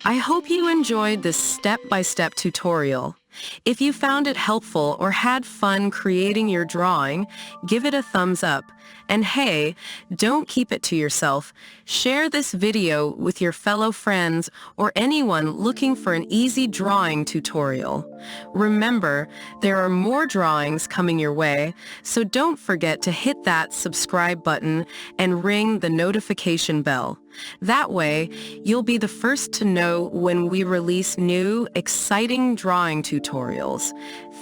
I hope you enjoyed this step-by-step tutorial. If you found it helpful or had fun creating your drawing, give it a thumbs up. And hey, don't keep it to yourself. Share this video with your fellow friends or anyone looking for an easy drawing tutorial. Remember, there are more drawings coming your way, so don't forget to hit that subscribe button and ring the notification bell. That way, you'll be the first to know when we release new, exciting drawing tutorials.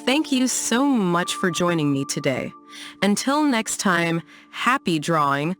Thank you so much for joining me today. Until next time, happy drawing!